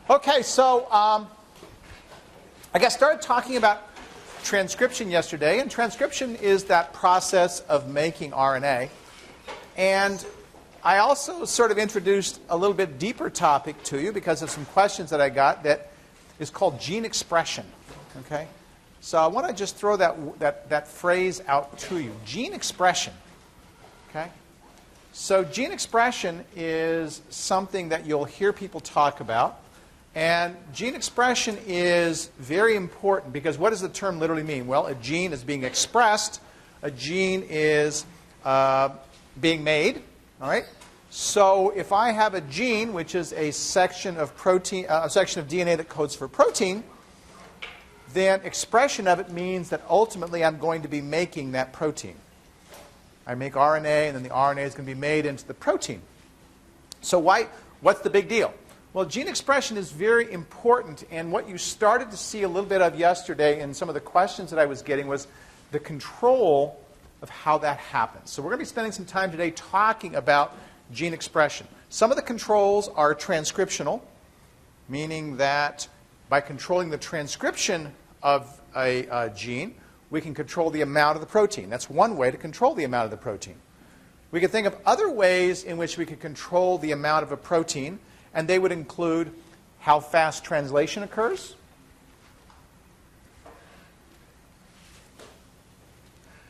Okay, so I started talking about transcription yesterday, and transcription is that process of making RNA. And I also sort of introduced a little bit deeper topic to you because of some questions that I got that is called gene expression. Okay, so I want to just throw that phrase out to you, gene expression. Okay, so gene expression is something that you'll hear people talk about. And gene expression is very important because what does the term literally mean? Well, a gene is being expressed. A gene is being made. All right. So if I have a gene, which is a section of protein, a section of DNA that codes for protein, then expression of it means that ultimately I'm going to be making that protein. I make RNA, and then the RNA is going to be made into the protein. So what's the big deal? Well, gene expression is very important, and what you started to see a little bit of yesterday in some of the questions that I was getting was the control of how that happens. So we're going to be spending some time today talking about gene expression. Some of the controls are transcriptional, meaning that by controlling the transcription of a gene, we can control the amount of the protein. That's one way to control the amount of the protein. We can think of other ways in which we could control the amount of a protein, and they would include how fast translation occurs,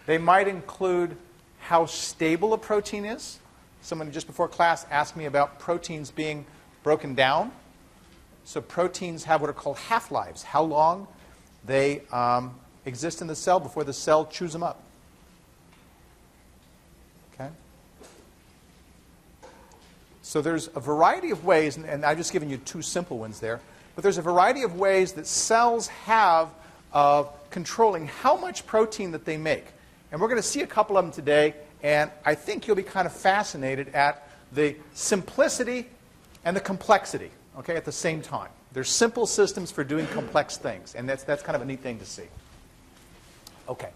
they might include how stable a protein is. Someone just before class asked me about proteins being broken down. So proteins have what are called half-lives, how long they exist in the cell before the cell chews them up. Okay? So there's a variety of ways, and I've just given you two simple ones there, but there's a variety of ways that cells have of controlling how much protein that they make. And we're going to see a couple of them today, and I think you'll be kind of fascinated at the simplicity and the complexity, okay, at the same time. There's simple systems for doing complex things, and that's kind of a neat thing to see. Okay.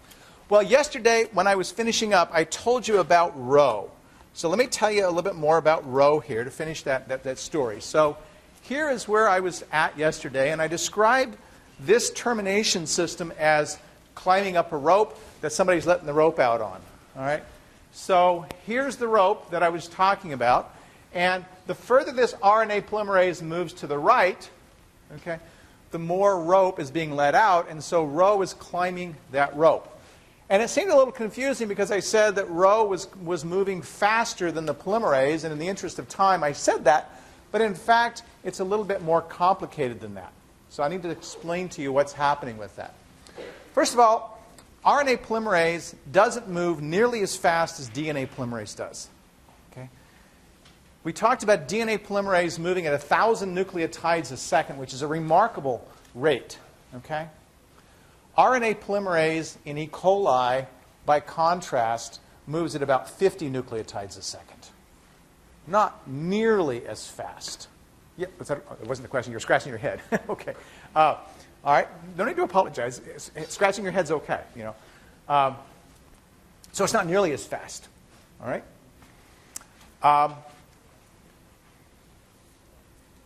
Well, yesterday when I was finishing up, I told you about rho. So let me tell you a little bit more about rho here to finish that story. So here is where I was at yesterday, and I described this termination system as climbing up a rope that somebody's letting the rope out on. All right? So here's the rope that I was talking about, and the further this RNA polymerase moves to the right, okay, the more rope is being let out, and so rho is climbing that rope. And it seemed a little confusing because I said that rho was moving faster than the polymerase, and in the interest of time I said that, but in fact it's a little bit more complicated than that. So I need to explain to you what's happening with that. First of all, RNA polymerase doesn't move nearly as fast as DNA polymerase does. Okay? We talked about DNA polymerase moving at 1,000 nucleotides a second, which is a remarkable rate. Okay? RNA polymerase in E. coli, by contrast, moves at about 50 nucleotides a second. Not nearly as fast. Yeah, it wasn't a question. You're scratching your head. Okay. All right. No need to apologize. Scratching your head's okay. You know. So it's not nearly as fast. All right.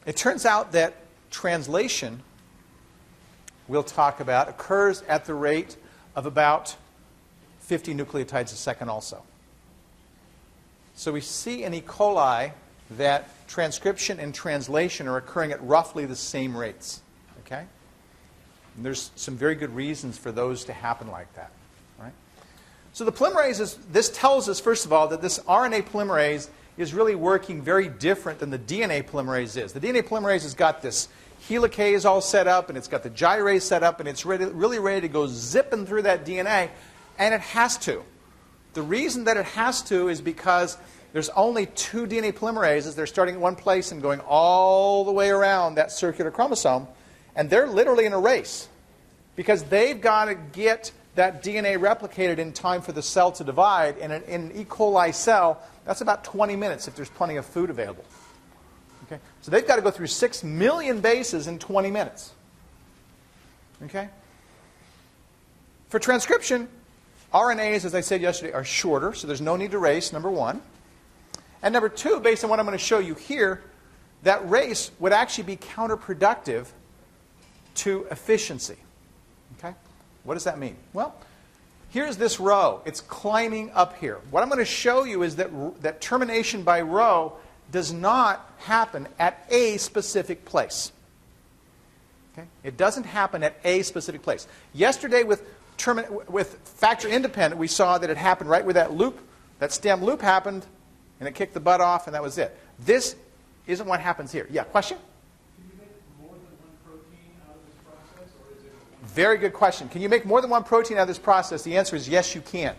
It turns out that translation, we'll talk about, occurs at the rate of about 50 nucleotides a second also. So we see in E. coli that transcription and translation are occurring at roughly the same rates. Okay? And there's some very good reasons for those to happen like that. Right? So the polymerase this tells us, first of all, that this RNA polymerase is really working very different than the DNA polymerase is. The DNA polymerase has got this helicase all set up, and it's got the gyrase set up, and it's really ready to go zipping through that DNA, and it has to. The reason that it has to is because there's only two DNA polymerases. They're starting at one place and going all the way around that circular chromosome, and they're literally in a race because they've got to get that DNA replicated in time for the cell to divide, and in an E. coli cell, that's about 20 minutes if there's plenty of food available. Okay? So they've got to go through 6 million bases in 20 minutes. Okay? For transcription, RNAs, as I said yesterday, are shorter, so there's no need to race, number one. And number two, based on what I'm going to show you here, that race would actually be counterproductive to efficiency. Okay? What does that mean? Well, here's this row. It's climbing up here. What I'm going to show you is that termination by row does not happen at a specific place. Okay? It doesn't happen at a specific place. Yesterday with factor independent, we saw that it happened right where that loop, that stem loop happened, and it kicked the butt off, and that was it. This isn't what happens here. Yeah, question? Can you make more than one protein out of this process, or is it one? Very good question. Can you make more than one protein out of this process? The answer is yes, you can.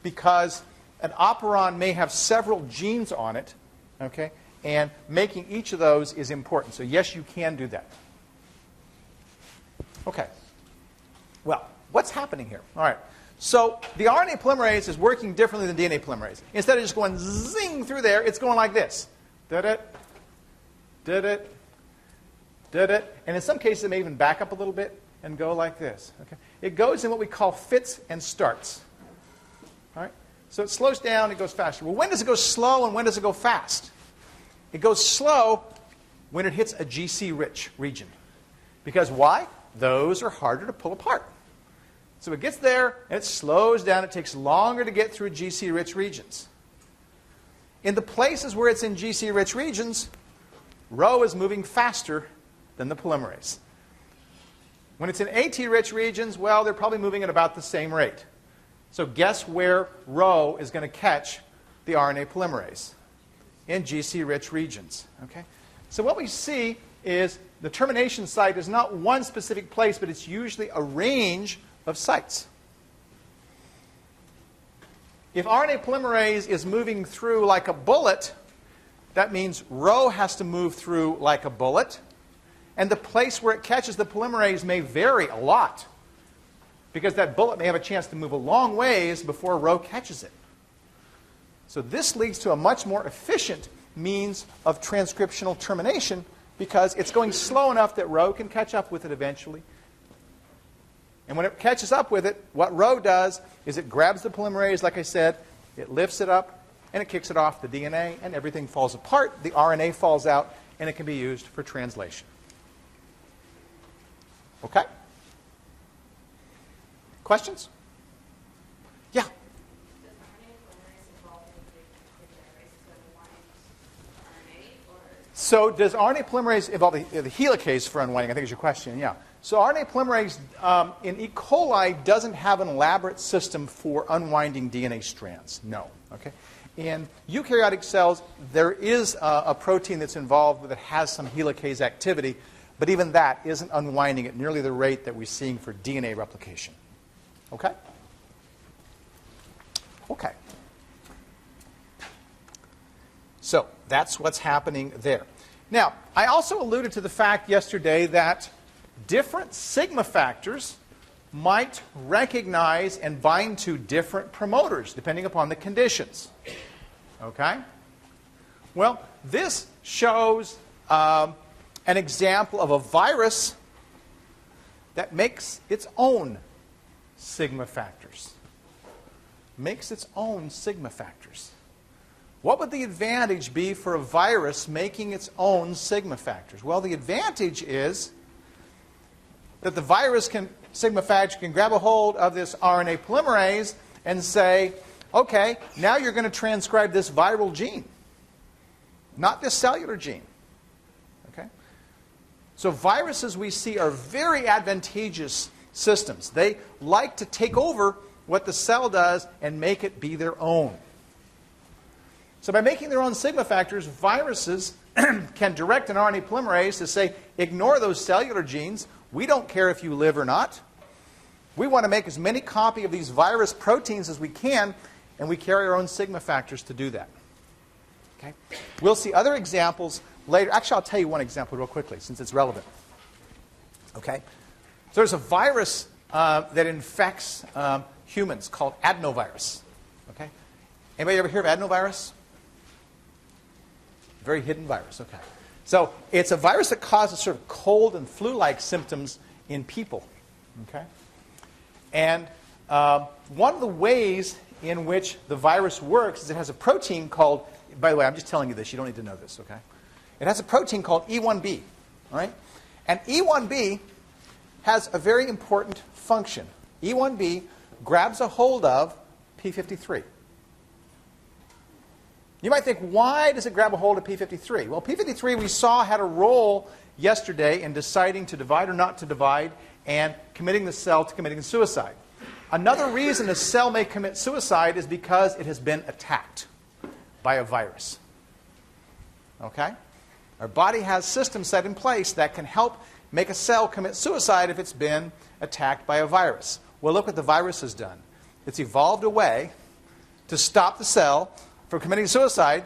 Because an operon may have several genes on it, okay? And making each of those is important. So yes, you can do that. Okay. Well, what's happening here? All right. So the RNA polymerase is working differently than DNA polymerase. Instead of just going zing through there, it's going like this. Did it, did it, did it. And in some cases, it may even back up a little bit and go like this. Okay? It goes in what we call fits and starts. All right? So it slows down, it goes faster. Well, when does it go slow and when does it go fast? It goes slow when it hits a GC-rich region. Because why? Those are harder to pull apart. So it gets there, and it slows down. It takes longer to get through GC-rich regions. In the places where it's in GC-rich regions, Rho is moving faster than the polymerase. When it's in AT-rich regions, well, they're probably moving at about the same rate. So guess where Rho is going to catch the RNA polymerase? In GC-rich regions. Okay? So what we see is the termination site is not one specific place, but it's usually a range of sites. If RNA polymerase is moving through like a bullet, that means Rho has to move through like a bullet. And the place where it catches the polymerase may vary a lot, because that bullet may have a chance to move a long ways before Rho catches it. So this leads to a much more efficient means of transcriptional termination, because it's going slow enough that Rho can catch up with it eventually. And when it catches up with it, what Rho does is it grabs the polymerase, like I said, it lifts it up, and it kicks it off the DNA, and everything falls apart. The RNA falls out, and it can be used for translation. Okay? Questions? Yeah? So does RNA polymerase involve the helicase for unwinding? I think is your question, yeah. So RNA polymerase in E. coli doesn't have an elaborate system for unwinding DNA strands. No. Okay? In eukaryotic cells, there is a protein that's involved that has some helicase activity, but even that isn't unwinding at nearly the rate that we're seeing for DNA replication. Okay? Okay. So that's what's happening there. Now, I also alluded to the fact yesterday that different sigma factors might recognize and bind to different promoters depending upon the conditions. Okay? Well, this shows an example of a virus that makes its own sigma factors. Makes its own sigma factors. What would the advantage be for a virus making its own sigma factors? Well, the advantage is that the virus sigma factor can grab a hold of this RNA polymerase and say, okay, now you're going to transcribe this viral gene, not this cellular gene. Okay? So viruses we see are very advantageous systems. They like to take over what the cell does and make it be their own. So by making their own sigma factors, viruses can direct an RNA polymerase to say, ignore those cellular genes. We don't care if you live or not. We want to make as many copies of these virus proteins as we can, and we carry our own sigma factors to do that. Okay? We'll see other examples later. Actually, I'll tell you one example real quickly, since it's relevant. Okay? So there's a virus that infects humans called adenovirus. Okay? Anybody ever hear of adenovirus? Very hidden virus. Okay. So it's a virus that causes sort of cold and flu-like symptoms in people. Okay? And one of the ways in which the virus works is it has a protein called, by the way, I'm just telling you this, you don't need to know this, okay? It It has a protein called E1b. All right? And E1b has a very important function. E1b grabs a hold of P53. You might think, why does it grab a hold of P53? Well, P53 we saw had a role yesterday in deciding to divide or not to divide and committing the cell to committing suicide. Another reason a cell may commit suicide is because it has been attacked by a virus. Okay? Our body has systems set in place that can help make a cell commit suicide if it's been attacked by a virus. Well, look what the virus has done. It's evolved a way to stop the cell from committing suicide,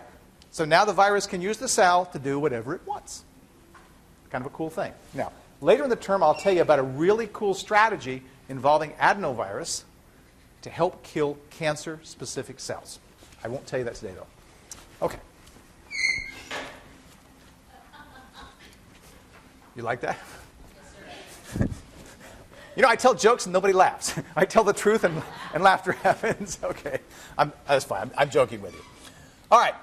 so now the virus can use the cell to do whatever it wants. Kind of a cool thing. Now, later in the term, I'll tell you about a really cool strategy involving adenovirus to help kill cancer-specific cells. I won't tell you that today, though. Okay. You like that? You know, I tell jokes and nobody laughs. I tell the truth and laughter happens. Okay. That's fine. I'm joking with you. All right.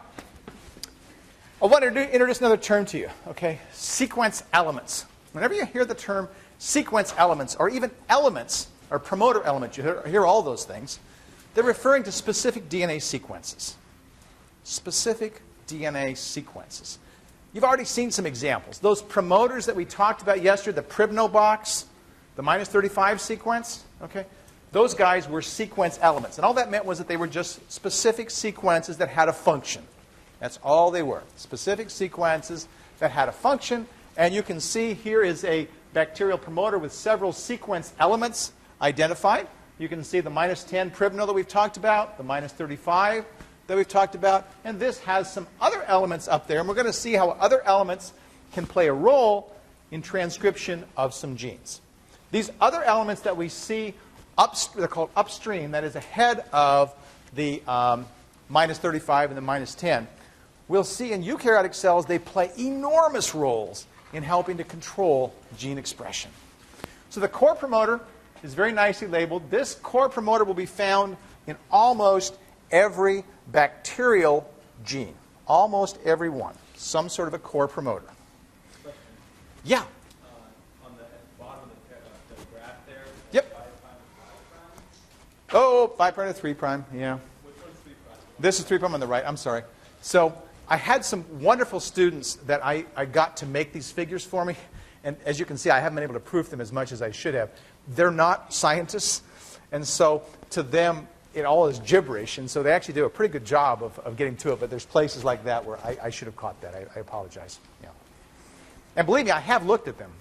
I want to introduce another term to you. Okay. Sequence elements. Whenever you hear the term sequence elements or even elements or promoter elements, you hear all those things, they're referring to specific DNA sequences. Specific DNA sequences. You've already seen some examples. Those promoters that we talked about yesterday, the Pribno box, the -35 sequence, okay, those guys were sequence elements. And all that meant was that they were just specific sequences that had a function. That's all they were, specific sequences that had a function. And you can see here is a bacterial promoter with several sequence elements identified. You can see the -10 Pribno that we've talked about, the -35 that we've talked about, and this has some other elements up there. And we're going to see how other elements can play a role in transcription of some genes. These other elements that we see, they're called upstream, that is ahead of the -35 and the -10. We'll see in eukaryotic cells they play enormous roles in helping to control gene expression. So the core promoter is very nicely labeled. This core promoter will be found in almost every bacterial gene. Almost every one. Some sort of a core promoter. Yeah? On the bottom of the graph there, Yep. 5' and 5'. Oh, 5' to 3', yeah. Which one's 3'? This is 3' on the right. I'm sorry. So I had some wonderful students that I got to make these figures for me. And as you can see, I haven't been able to proof them as much as I should have. They're not scientists. And so to them, it all is gibberish. And so they actually do a pretty good job of getting to it. But there's places like that where I should have caught that. I apologize. Yeah. And believe me, I have looked at them.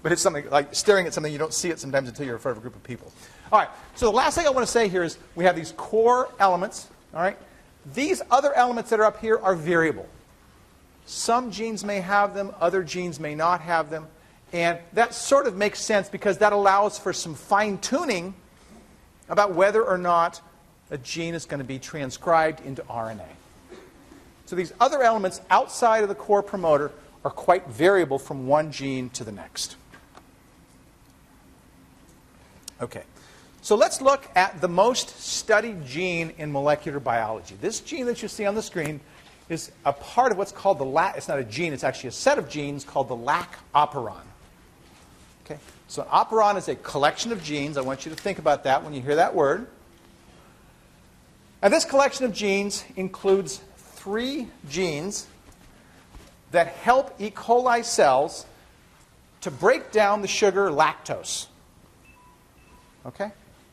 But it's something like staring at something, you don't see it sometimes until you're in front of a group of people. All right. So the last thing I want to say here is we have these core elements. All right. These other elements that are up here are variable. Some genes may have them. Other genes may not have them. And that sort of makes sense because that allows for some fine-tuning about whether or not a gene is going to be transcribed into RNA. So these other elements outside of the core promoter are quite variable from one gene to the next. Okay. So let's look at the most studied gene in molecular biology. This gene that you see on the screen is a part of what's called the Lac. It's not a gene, it's actually a set of genes called the Lac Operon. Okay? So an operon is a collection of genes. I want you to think about that when you hear that word. And this collection of genes includes 3 genes that help E. coli cells to break down the sugar lactose. Okay?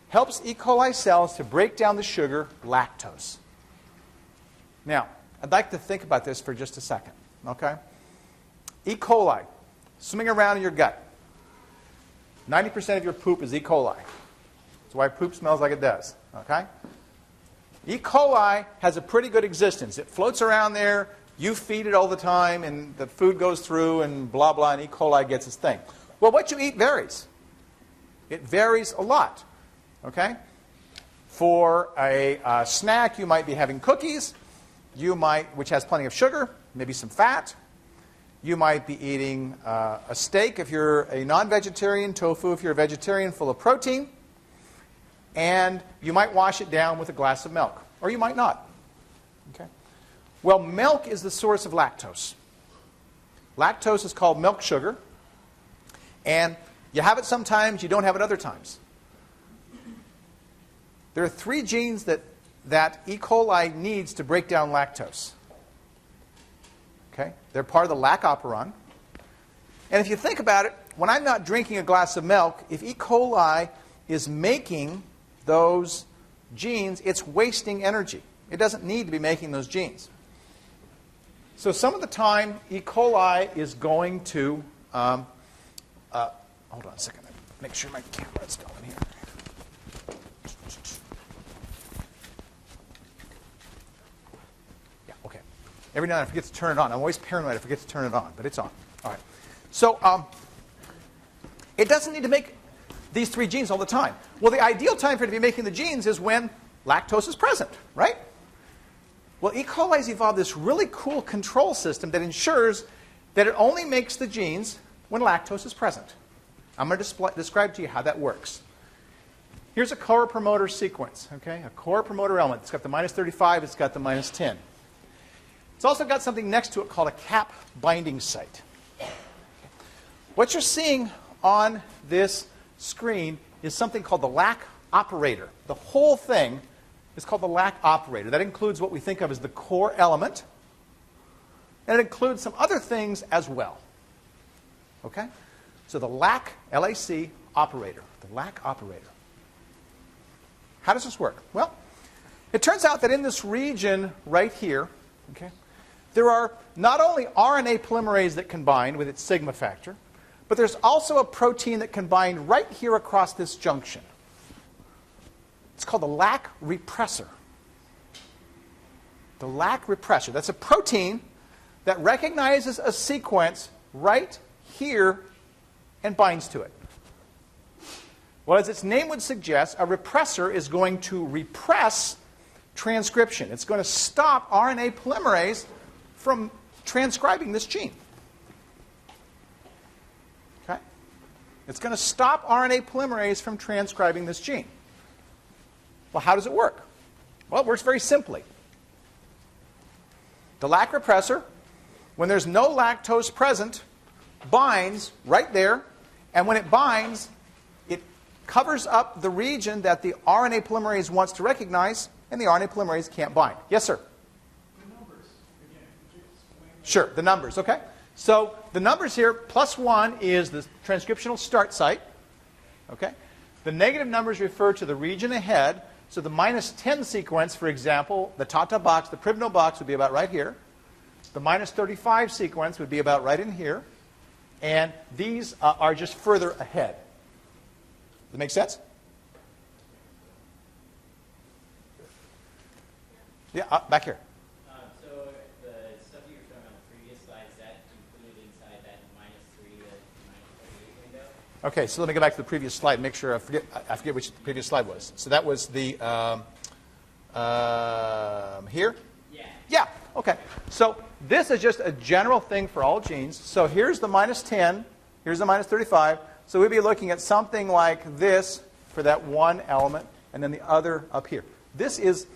Helps E. coli cells to break down the sugar lactose. Now, I'd like to think about this for just a second. Okay? E. coli, swimming around in your gut. 90% of your poop is E. coli. That's why poop smells like it does. Okay? E. coli has a pretty good existence. It floats around there, you feed it all the time, and the food goes through, and blah, blah, and E. coli gets its thing. Well, what you eat varies. It varies a lot. Okay? For a snack, you might be having cookies, which has plenty of sugar, maybe some fat. You might be eating a steak if you're a non-vegetarian, tofu if you're a vegetarian, full of protein. And you might wash it down with a glass of milk. Or you might not. Okay? Well, milk is the source of lactose. Lactose is called milk sugar. And you have it sometimes, you don't have it other times. There are 3 genes that E. coli needs to break down lactose. Okay? They're part of the Lac Operon. And if you think about it, when I'm not drinking a glass of milk, if E. coli is making those genes, it's wasting energy. It doesn't need to be making those genes. So some of the time, E. coli is going to... hold on a second. Make sure my camera's going here. Yeah, okay. Every now and then I forget to turn it on. I'm always paranoid I forget to turn it on, but it's on. All right. So it doesn't need to make these 3 genes all the time. Well, the ideal time for it to be making the genes is when lactose is present, right? Well, E. coli has evolved this really cool control system that ensures that it only makes the genes when lactose is present. I'm going to describe to you how that works. Here's a core promoter sequence, okay? A core promoter element. It's got the -35, it's got the -10. It's also got something next to it called a cap binding site. What you're seeing on this screen is something called the Lac operator. The whole thing is called the Lac operator. That includes what we think of as the core element, and it includes some other things as well. Okay? So the Lac, L-A-C, operator. The Lac operator. How does this work? Well, it turns out that in this region right here, okay, there are not only RNA polymerase that can bind with its sigma factor, but there's also a protein that can bind right here across this junction. It's called the Lac repressor. The Lac repressor. That's a protein that recognizes a sequence right here and binds to it. Well, as its name would suggest, a repressor is going to repress transcription. It's going to stop RNA polymerase from transcribing this gene. Okay? It's going to stop RNA polymerase from transcribing this gene. Well, how does it work? Well, it works very simply. The Lac repressor, when there's no lactose present, binds right there, and when it binds, it covers up the region that the RNA polymerase wants to recognize, and the RNA polymerase can't bind. Yes, sir? The numbers, again, could you explain that? Sure, the numbers, okay. So the numbers here, +1 is the transcriptional start site. Okay? The negative numbers refer to the region ahead. So the -10 sequence, for example, the Tata box, the Pribno box would be about right here. The -35 sequence would be about right in here. And these are just further ahead. Does that make sense? Yeah, back here. So the stuff you were showing on the previous slide, is that included inside that -3 to -38 window? Okay, so let me go back to the previous slide and make sure I forget which the previous slide was. So that was the here? Yeah. Yeah, okay. So this is just a general thing for all genes. So here's the -10, here's the -35. So we'd be looking at something like this for that one element, and then the other up here. This is,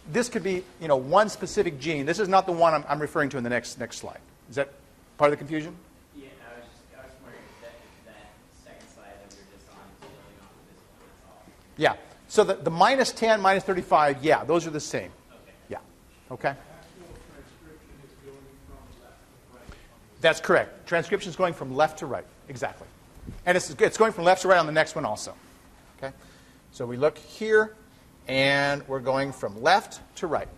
this could be, one specific gene. This is not the one I'm referring to in the next slide. Is that part of the confusion? Yeah, I was wondering if that second slide that we were just on is building off of this one, that's all. Yeah. So the -10, -35, yeah, those are the same. Okay. Yeah. Okay? Actual transcription is going from left to right on this. That's correct. Transcription is going from left to right. Exactly. And it's going from left to right on the next one also. Okay? So we look here, and we're going from left to right.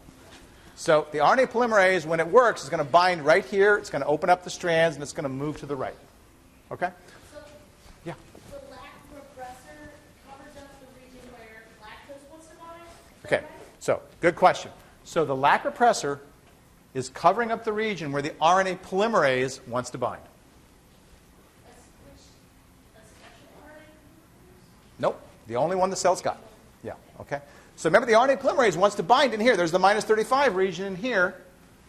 So the RNA polymerase, when it works, is going to bind right here. It's going to open up the strands, and it's going to move to the right. Okay? So Yeah. the Lac repressor covers up the region where lactose wants to bind? Okay. So good question. So the Lac repressor is covering up the region where the RNA polymerase wants to bind. A special RNA? Nope. The only one the cell's got. Yeah. Okay. So remember, the RNA polymerase wants to bind in here. There's the -35 region in here.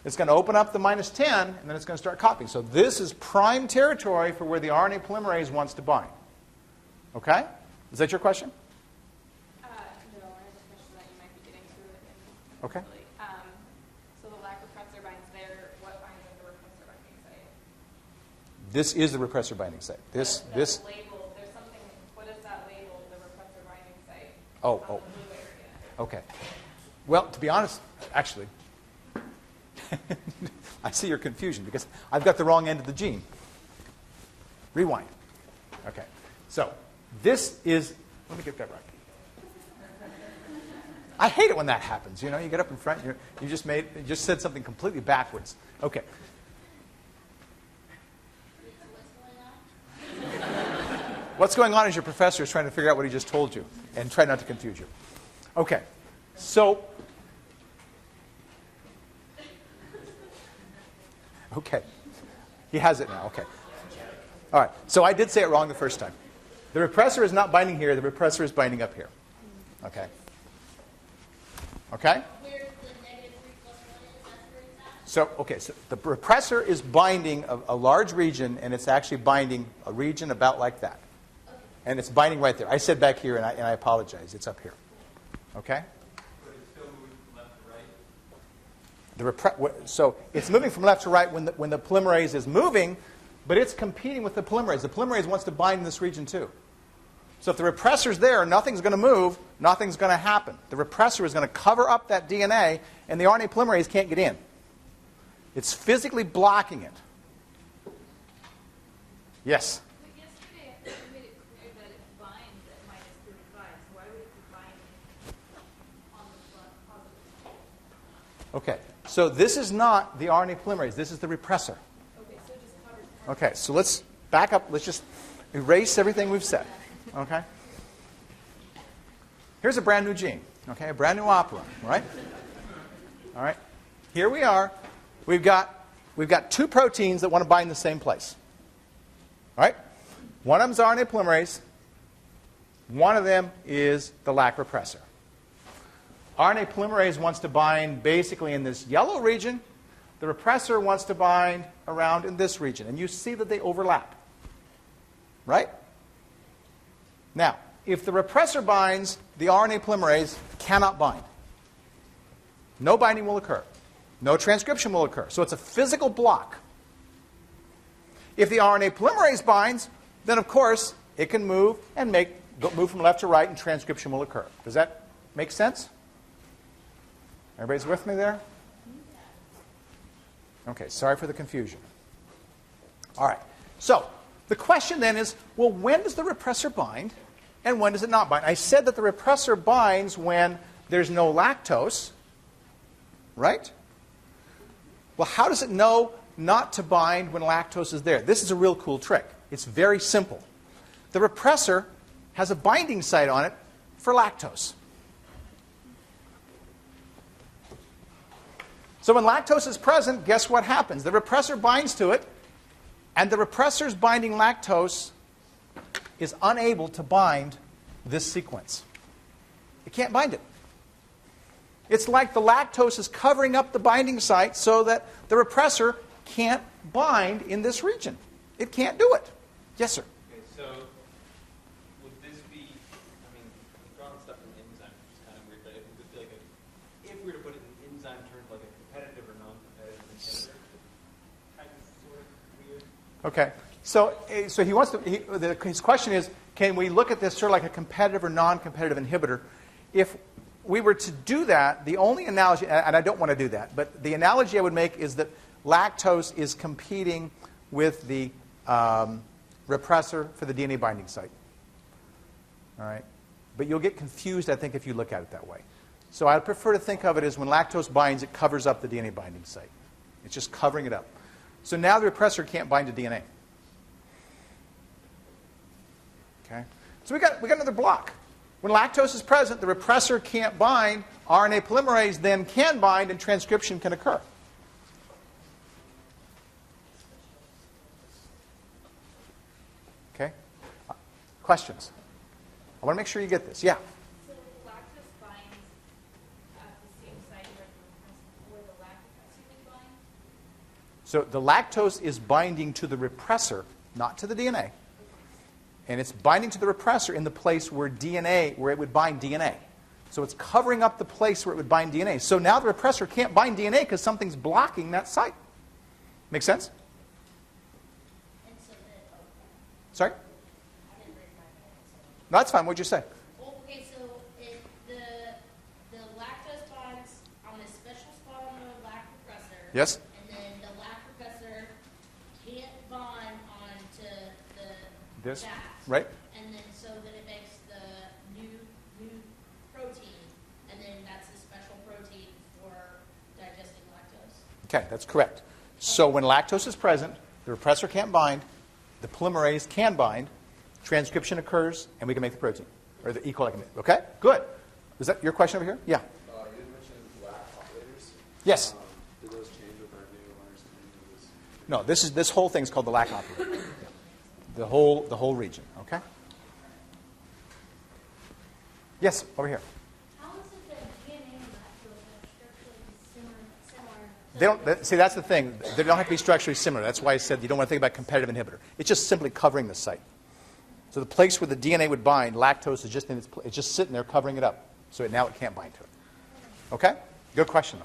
It's going to open up the -10, and then it's going to start copying. So this is prime territory for where the RNA polymerase wants to bind. Okay? Is that your question? No, I have a question that you might be getting to. Okay. So the Lac repressor binds there. What binds at the repressor binding site? This is the repressor binding site. This. That's labeled. There's something. What is that labeled? The repressor binding site. Oh, On the oh. blue area. Okay. Well, to be honest, actually, I see your confusion because I've got the wrong end of the gene. Rewind. Okay. So this is, let me get that right. I hate it when that happens. You know, you get up in front, you just said something completely backwards. Okay. What's going on is your professor is trying to figure out what he just told you and try not to confuse you. Okay. So, okay. He has it now. Okay. All right. So I did say it wrong the first time. The repressor is not binding here. The repressor is binding up here. Okay. Okay? Where the -3 + 1 is, that's where it's at? So, okay. So the repressor is binding a large region, and it's actually binding a region about like that. And it's binding right there. I said back here, and I apologize. It's up here. Okay? But it's still moving from left to right? So it's moving from left to right when the polymerase is moving, but it's competing with the polymerase. The polymerase wants to bind in this region too. So if the repressor's there, nothing's going to move, nothing's going to happen. The repressor is going to cover up that DNA, and the RNA polymerase can't get in. It's physically blocking it. Yes? But yesterday, you made it clear that it binds at -35. So why would it be binding on the positive? Okay. So this is not the RNA polymerase. This is the repressor. Okay, so it just covers. Okay. So let's back up. Let's just erase everything we've said. Okay? Here's a brand new gene. Okay? A brand new Operon. Right? All right. Here we are. We've got two proteins that want to bind the same place. All right? One of them is RNA polymerase. One of them is the Lac repressor. RNA polymerase wants to bind basically in this yellow region. The repressor wants to bind around in this region. And you see that they overlap. Right? Now, if the repressor binds, the RNA polymerase cannot bind. No binding will occur. No transcription will occur. So it's a physical block. If the RNA polymerase binds, then of course it can move and move from left to right, and transcription will occur. Does that make sense? Everybody's with me there? Okay, sorry for the confusion. All right. So the question then is, well, when does the repressor bind and when does it not bind? I said that the repressor binds when there's no lactose, right? Well, how does it know not to bind when lactose is there? This is a real cool trick. It's very simple. The repressor has a binding site on it for lactose. So when lactose is present, guess what happens? The repressor binds to it, and the repressor's binding lactose is unable to bind this sequence. It can't bind it. It's like the lactose is covering up the binding site so that the repressor can't bind in this region. It can't do it. Yes, sir? Okay, so would this be, I mean, we've drawn stuff in enzyme, which is kind of weird, but it would be like if we were to put it in enzyme terms, like a competitive or non-competitive inhibitor, kind of sort of weird. Okay. So he wants to. His question is, can we look at this sort of like a competitive or non-competitive inhibitor? If we were to do that, the only analogy, and I don't want to do that, but the analogy I would make is that lactose is competing with the repressor for the DNA binding site. All right? But you'll get confused, I think, if you look at it that way. So I'd prefer to think of it as when lactose binds, it covers up the DNA binding site. It's just covering it up. So now the repressor can't bind to DNA. Okay? So we got another block. When lactose is present, the repressor can't bind. RNA polymerase then can bind, and transcription can occur. Okay? Questions? I want to make sure you get this. Yeah? So lactose binds at the same site where the Lac repressor would bind? So the lactose is binding to the repressor, not to the DNA. And it's binding to the repressor in the place where it would bind DNA. So it's covering up the place where it would bind DNA. So now the repressor can't bind DNA because something's blocking that site. Make sense? And so Sorry? No, that's fine. What'd you say? Well, okay, so the lactose bonds on this special spot on the lac repressor. Yes? And then the lac repressor can't bond onto the This? fat. Right? And then so that it makes the new protein, and then that's the special protein for digesting lactose. Okay, that's correct. So when lactose is present, the repressor can't bind, the polymerase can bind, transcription occurs, and we can make the protein, or the E. coli can make. Okay, good. Is that your question over here? Yeah. You did mention Lac operators. Yes. Did those change with our new understanding of this? No, this whole thing's called the Lac Operon. The whole region. Okay. Yes, over here. How is it that DNA and lactose are structurally similar? They don't. See, that's the thing. They don't have to be structurally similar. That's why I said you don't want to think about competitive inhibitor. It's just simply covering the site. So the place where the DNA would bind, lactose is just in its it's just sitting there covering it up. So now it can't bind to it. Okay? Good question,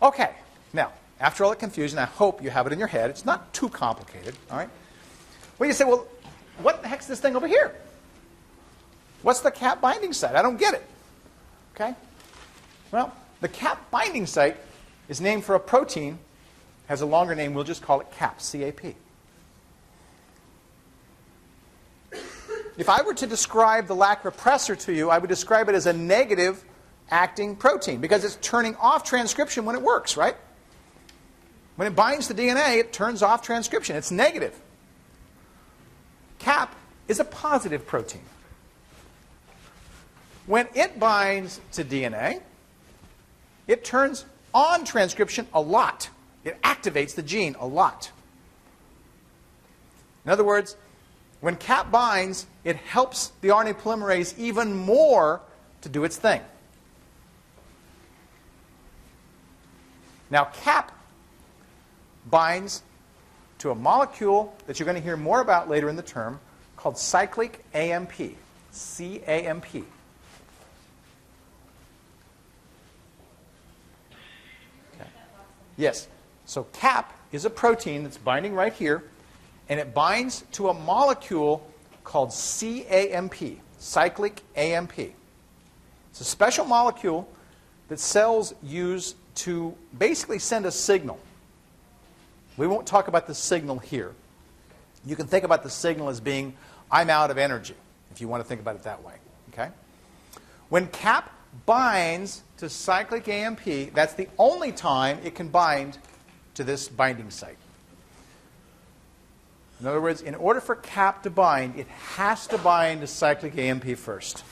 though. Okay. Now, after all the confusion, I hope you have it in your head. It's not too complicated. All right? Well, you say, well, what the heck's this thing over here? What's the cap binding site? I don't get it. Okay? Well, the cap binding site is named for a protein, has a longer name, we'll just call it CAP, CAP. If I were to describe the lac repressor to you, I would describe it as a negative acting protein because it's turning off transcription when it works, right? When it binds to DNA, it turns off transcription. It's negative. CAP is a positive protein. When it binds to DNA, it turns on transcription a lot. It activates the gene a lot. In other words, when CAP binds, it helps the RNA polymerase even more to do its thing. Now, CAP binds to a molecule that you're going to hear more about later in the term called cyclic AMP, CAMP. Okay. Yes. So CAP is a protein that's binding right here, and it binds to a molecule called CAMP, cyclic AMP. It's a special molecule that cells use to basically send a signal. We won't talk about the signal here. You can think about the signal as being, I'm out of energy, if you want to think about it that way. Okay? When CAP binds to cyclic AMP, that's the only time it can bind to this binding site. In other words, in order for CAP to bind, it has to bind to cyclic AMP first.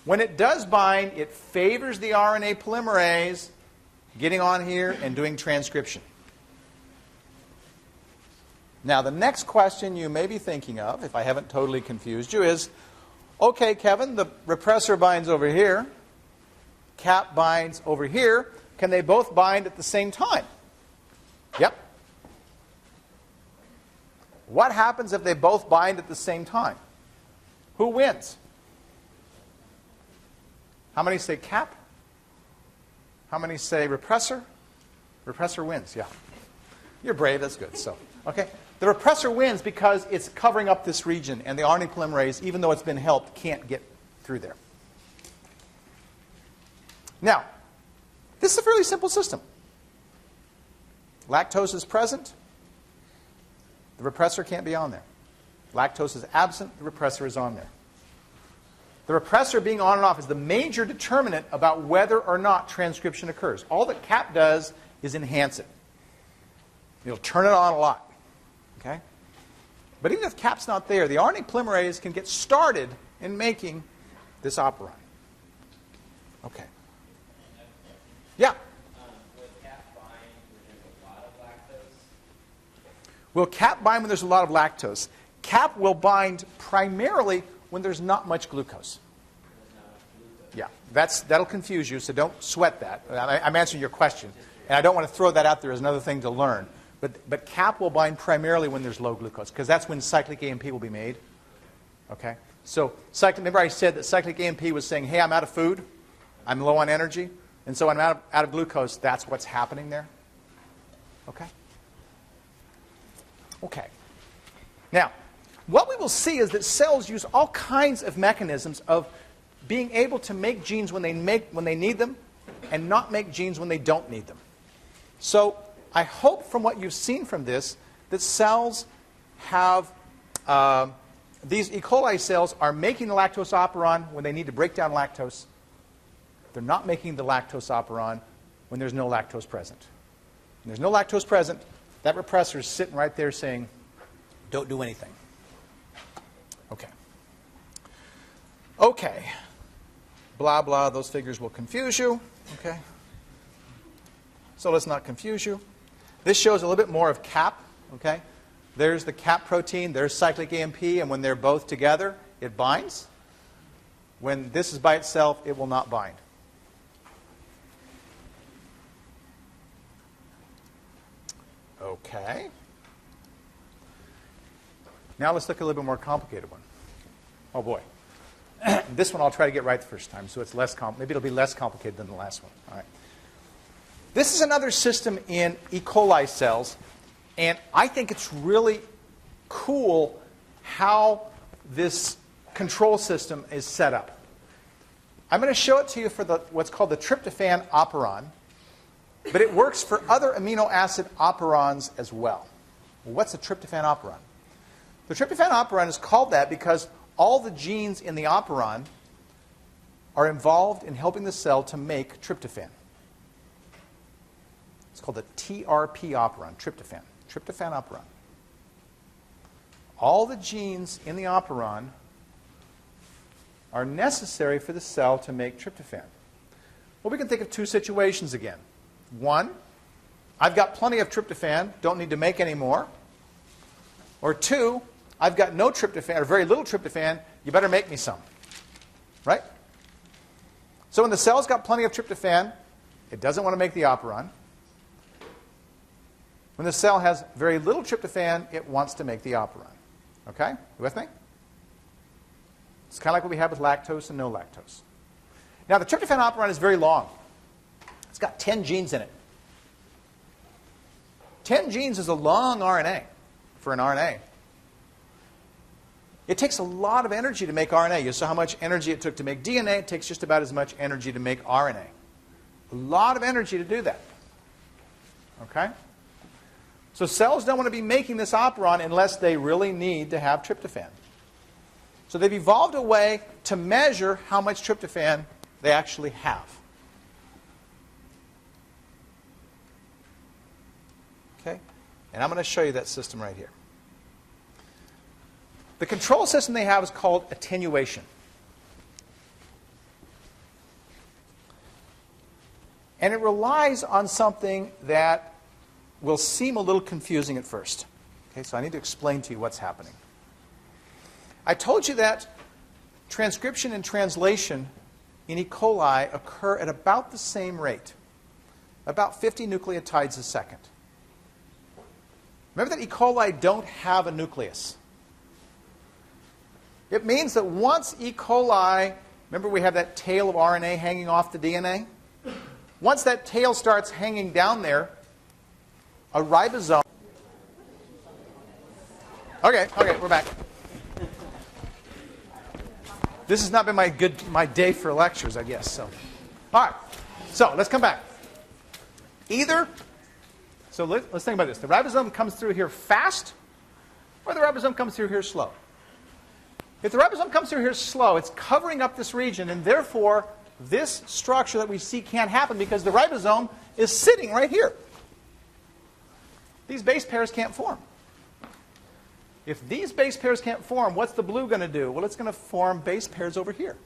When it does bind, it favors the RNA polymerase getting on here and doing transcription. Now, the next question you may be thinking of, if I haven't totally confused you, is, okay, Kevin, the repressor binds over here. CAP binds over here. Can they both bind at the same time? Yep. What happens if they both bind at the same time? Who wins? How many say CAP? How many say repressor? Repressor wins, yeah. You're brave, that's good. So, okay. The repressor wins because it's covering up this region, and the RNA polymerase, even though it's been helped, can't get through there. Now, this is a fairly simple system. Lactose is present. The repressor can't be on there. Lactose is absent. The repressor is on there. The repressor being on and off is the major determinant about whether or not transcription occurs. All that CAP does is enhance it. It'll turn it on a lot. Okay? But even if CAP's not there, the RNA polymerase can get started in making this operon. Okay. Yeah? Will CAP bind when there's a lot of lactose? Will CAP bind when there's a lot of lactose? CAP will bind primarily when there's not much glucose. Yeah, that'll confuse you, so don't sweat that. I'm answering your question, and I don't want to throw that out there as another thing to learn. But CAP will bind primarily when there's low glucose, because that's when cyclic AMP will be made. Okay? So remember I said that cyclic AMP was saying, hey, I'm out of food, I'm low on energy, and so I'm out of glucose. That's what's happening there. Okay? Okay. Now, what we will see is that cells use all kinds of mechanisms of being able to make genes when they need them and not make genes when they don't need them. So I hope from what you've seen from this that cells have, these E. coli cells are making the lactose operon when they need to break down lactose. They're not making the lactose operon when there's no lactose present. When there's no lactose present, that repressor is sitting right there saying, don't do anything. Okay. Okay. Blah, blah, those figures will confuse you. Okay. So let's not confuse you. This shows a little bit more of CAP. Okay. There's the CAP protein. There's cyclic AMP. And when they're both together, it binds. When this is by itself, it will not bind. Okay. Now let's look at a little bit more complicated one. Oh boy. This one I'll try to get right the first time, so it's less maybe it'll be less complicated than the last one. All right. This is another system in E. coli cells, and I think it's really cool how this control system is set up. I'm going to show it to you for what's called the tryptophan operon, but it works for other amino acid operons as well. Well, what's a tryptophan operon? The tryptophan operon is called that because all the genes in the operon are involved in helping the cell to make tryptophan. It's called the TRP operon, tryptophan. Tryptophan operon. All the genes in the operon are necessary for the cell to make tryptophan. Well, we can think of two situations again. One, I've got plenty of tryptophan, don't need to make any more. Or two, I've got no tryptophan, or very little tryptophan, you better make me some. Right? So when the cell's got plenty of tryptophan, it doesn't want to make the operon. When the cell has very little tryptophan, it wants to make the operon. Okay? You with me? It's kind of like what we have with lactose and no lactose. Now, the tryptophan operon is very long. It's got 10 genes in it. 10 genes is a long RNA for an RNA. It takes a lot of energy to make RNA. You saw how much energy it took to make DNA. It takes just about as much energy to make RNA. A lot of energy to do that. Okay? So cells don't want to be making this operon unless they really need to have tryptophan. So they've evolved a way to measure how much tryptophan they actually have. Okay? And I'm going to show you that system right here. The control system they have is called attenuation. And it relies on something that will seem a little confusing at first. Okay, so I need to explain to you what's happening. I told you that transcription and translation in E. coli occur at about the same rate, about 50 nucleotides a second. Remember that E. coli don't have a nucleus. It means that once E. coli, remember we have that tail of RNA hanging off the DNA? Once that tail starts hanging down there, a ribosome... Okay, we're back. This has not been my day for lectures, I guess. So, all right. So let's come back. So let's think about this. The ribosome comes through here fast, or the ribosome comes through here slow. If the ribosome comes through here slow, it's covering up this region, and therefore this structure that we see can't happen because the ribosome is sitting right here. These base pairs can't form. If these base pairs can't form, what's the blue going to do? Well, it's going to form base pairs over here.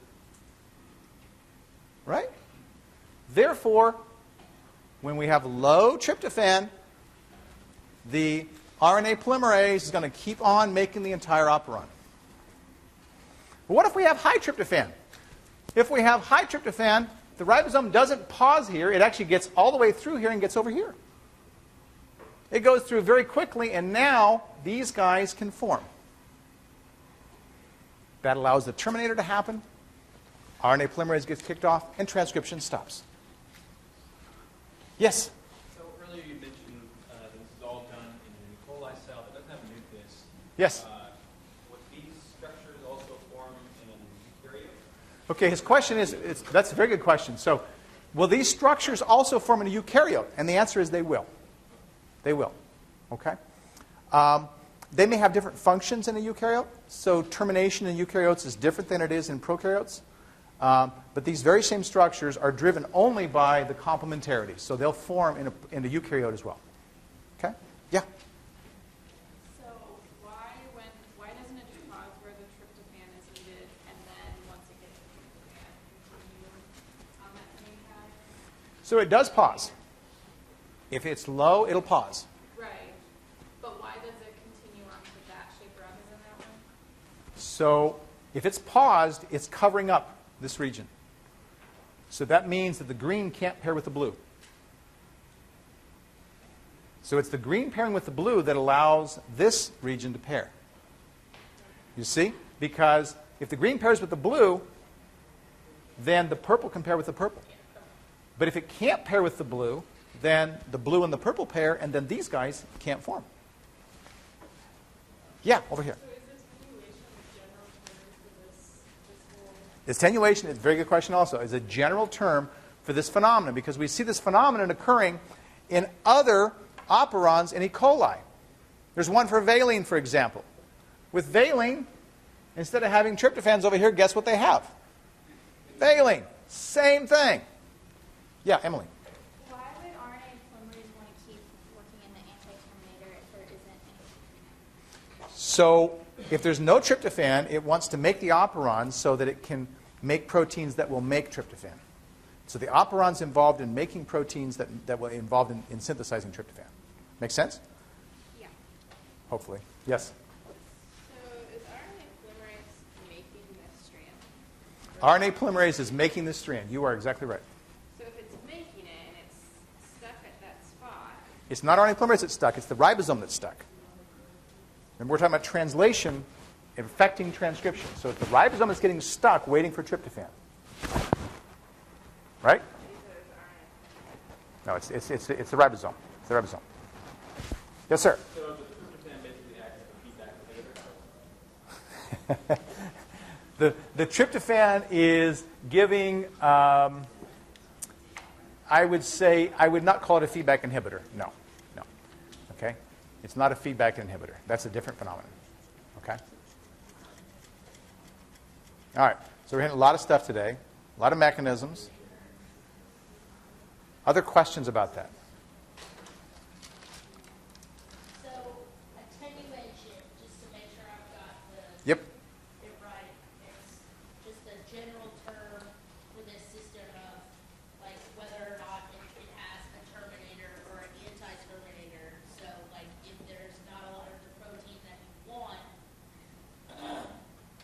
Right? Therefore, when we have low tryptophan, the RNA polymerase is going to keep on making the entire operon. But what if we have high tryptophan? If we have high tryptophan, the ribosome doesn't pause here. It actually gets all the way through here and gets over here. It goes through very quickly, and now these guys can form. That allows the terminator to happen. RNA polymerase gets kicked off, and transcription stops. Yes? So earlier you mentioned this is all done in an E. coli cell that doesn't have a Yes? Would these structures also form in an eukaryote? Okay, his question is, that's a very good question. So, will these structures also form in a eukaryote? And the answer is they will. They will. Okay? They may have different functions in a eukaryote. So termination in eukaryotes is different than it is in prokaryotes. But these very same structures are driven only by the complementarity. So they'll form in a eukaryote as well. Okay? Yeah? So why doesn't it just pause where the tryptophan is needed, and then once it gets to tryptophan, continue on that same path? So it does pause. If it's low, it'll pause. Right. But why does it continue on to that shape rather than that one? So if it's paused, it's covering up this region. So that means that the green can't pair with the blue. So it's the green pairing with the blue that allows this region to pair. You see? Because if the green pairs with the blue, then the purple can pair with the purple. But if it can't pair with the blue, then the blue and the purple pair, and then these guys can't form. Yeah, over here. So is attenuation a general term for this whole? Attenuation is a very good question also, is a general term for this phenomenon because we see this phenomenon occurring in other operons in E. coli. There's one for valine, for example. With valine, instead of having tryptophans over here, guess what they have? Valine. Same thing. Yeah, Emily. Why would RNA polymerase want to keep working in the anti-terminator if there isn't any? So if there's no tryptophan, it wants to make the operons so that it can make proteins that will make tryptophan. So the operon's involved in making proteins that will involved in synthesizing tryptophan. Make sense? Yeah. Hopefully. Yes? So is RNA polymerase making this strand? RNA polymerase is making this strand. You are exactly right. So if it's making it and it's stuck at that spot, It's not RNA polymerase that's stuck. It's the ribosome that's stuck. Remember, we're talking about translation affecting transcription. So it's the ribosome that's getting stuck waiting for tryptophan. Right? No, it's the ribosome. It's the ribosome. Yes, sir? So the tryptophan basically acts as a feedback inhibitor? The tryptophan is giving, I would not call it a feedback inhibitor. No. Okay? It's not a feedback inhibitor. That's a different phenomenon. Okay? All right. So we're hitting a lot of stuff today, a lot of mechanisms. Other questions about that? So attenuation, just to make sure I've got Yep. it right, it's just a general term for this system of like whether or not it has a terminator or an anti-terminator. So like if there's not a lot of the protein that you want,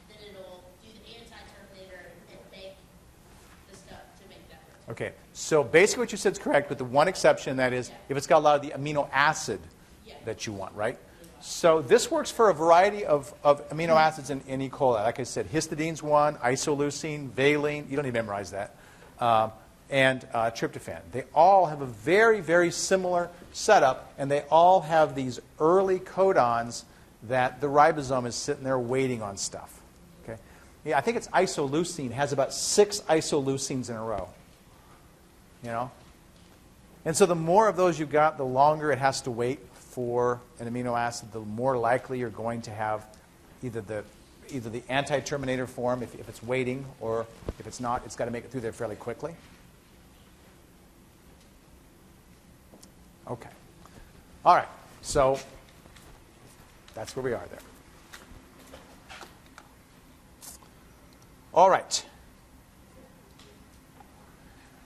then it'll do the anti-terminator and make the stuff to make that protein. Okay. So basically what you said is correct, with the one exception, that is if it's got a lot of the amino acid that you want, right? So this works for a variety of amino acids in E. coli. Like I said, histidine's one, isoleucine, valine, you don't need to memorize that, and tryptophan. They all have a very, very similar setup, and they all have these early codons that the ribosome is sitting there waiting on stuff. Okay? Yeah, I think it's isoleucine has about 6 isoleucines in a row. You know? And so the more of those you've got, the longer it has to wait for an amino acid, the more likely you're going to have either the anti-terminator form if it's waiting, or if it's not, it's got to make it through there fairly quickly. Okay. All right. So that's where we are there. All right.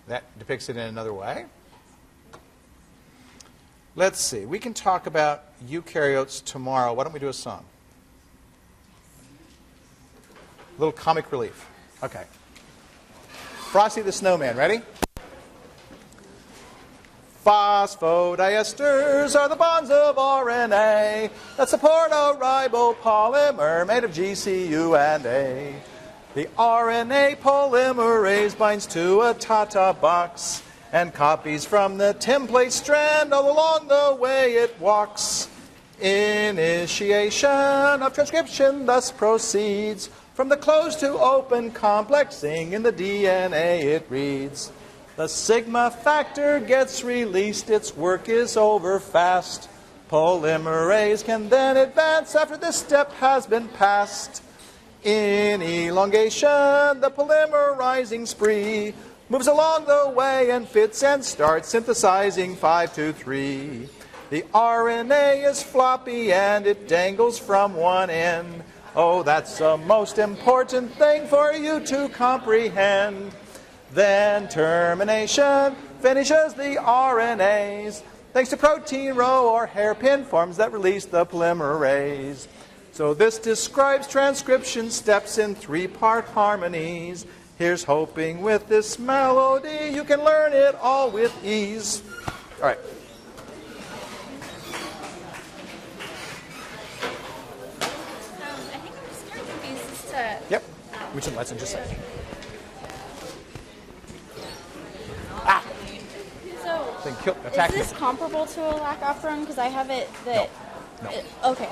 That depicts it in another way. Let's see. We can talk about eukaryotes tomorrow. Why don't we do a song? A little comic relief. Okay. Frosty the Snowman. Ready? Phosphodiesters are the bonds of RNA that support a ribopolymer made of G, C, U, and A. The RNA polymerase binds to a Tata box and copies from the template strand all along the way it walks. Initiation of transcription thus proceeds. From the closed to open complexing in the DNA it reads. The sigma factor gets released, its work is over fast. Polymerase can then advance after this step has been passed. In elongation, the polymerizing spree moves along the way and fits and starts synthesizing 5-2-3. The RNA is floppy and it dangles from one end. Oh, that's a most important thing for you to comprehend. Then termination finishes the RNAs, thanks to protein row or hairpin forms that release the polymerase. So this describes transcription steps in 3-part harmonies. Here's hoping with this melody you can learn it all with ease. All right. I think I'm just very confused as to. Yep. We can let's just say. So, Then attack is this me. comparable to a Lac Operon? Because I have it that. No. Okay,